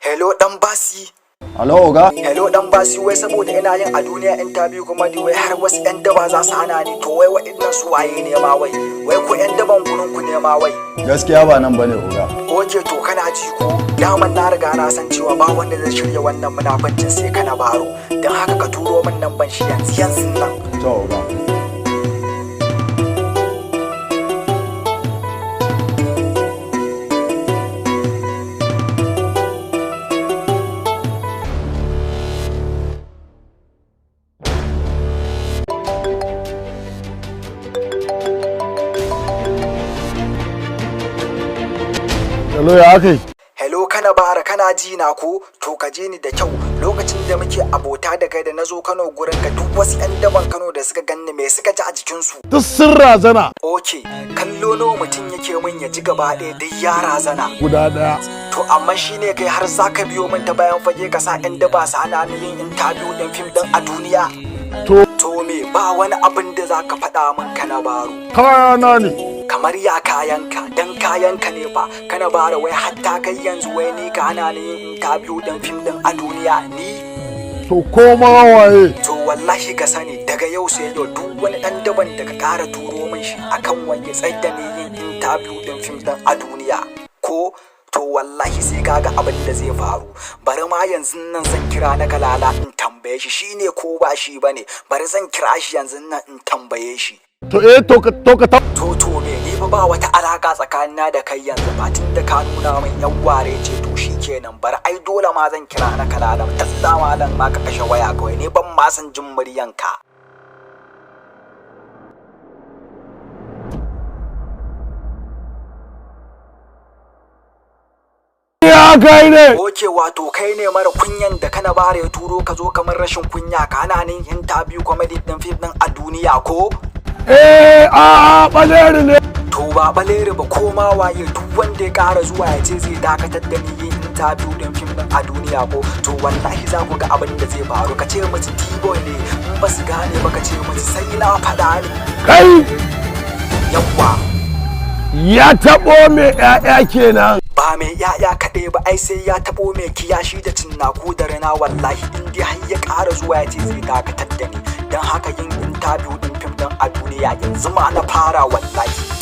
Hello dan basi. Hello oga. Hello dan basi, wai saboda ina yin a duniya interview kuma wai har wasu yan daba za su hana ni, to wai waɗannan su waye ne ma wai ko yan daban gunun ku ne ma wai? Gaskiya ba nan bane oga. Oke to kana ji ko? Daman na riga na san cewa ba wanda zai shirya wannan munafancin sai kana baro. Dan haka ka turo min nan ban shi yanzu nan. To oga. Hello ya kai? Hello kana bara, kana ji na ko? To ka je ni da kyau. Lokacin da muke abota da kai da nazo Kano gurin ka, duk wasu yan daban Kano da suka ganni me suka ji a jikin su? Duk sun razana. Okay, kallo nawa mutum yake min ya ji gaba ɗaya duk ya razana. Guda ɗaya. To amma shine kai har zaka biyo min ta bayan fage ka sa yan daba su hana ni yin interview din fim din a duniya. To me ba wani abin da zaka faɗa min kana baro? Kayana ne. Kamar ya kayanka, dan kayanka ne fa kana bara wai hatta kai yanzu wai ni ka hana ni yin interview din fim din a duniya ni? To koma waye? To wallahi ka sani daga yau sai yau duk wani dan daban da ka ƙara turo min shi akan wani tsayar da ni yin interview din fim din a duniya ko to wallahi sai kaga abin da zai faru. Bari ma yanzu nan zan kira na kalala in tambaye shi shine ko ba shi bane. Bari zan kira shi yanzu nan in tambaye shi. To To me ni fa ba wata alaka tsakanina da kai yanzu ba, tun da ka nuna min yan ware ce to shikenan. Bari ai dole ma zan kira na kalala ta tsama lan ma ka kashe waya kawai, ni ban ma san jin muryanka. Ya kai ne. Oke wato kai ne mara kunyan da kana bare ya turo ka zo kamar rashin kunya ka hana ni interview comedy din film din a duniya ko? A baleri ne. To ba baleri ba, koma waye duk wanda ya ƙara zuwa ya ce zai dakatar da ni yin interview din film din a duniya ko to wallahi za ku ga abin da zai faru. Ka ce musu T-boy ne, in ba su gane ba ka ce musu sai na faɗa ne. Kai Yawwa. ya taɓo me ƴaƴa kenan. Ba mai yaya kaɗai ba, ai sai ya taɓo mai kiyashi da cinnaku da rana wallahi, in dai har ya ƙara zuwa ya ce zai dakatar da ni. Don haka yin interview din fim din a duniya yanzu ma na fara wallahi.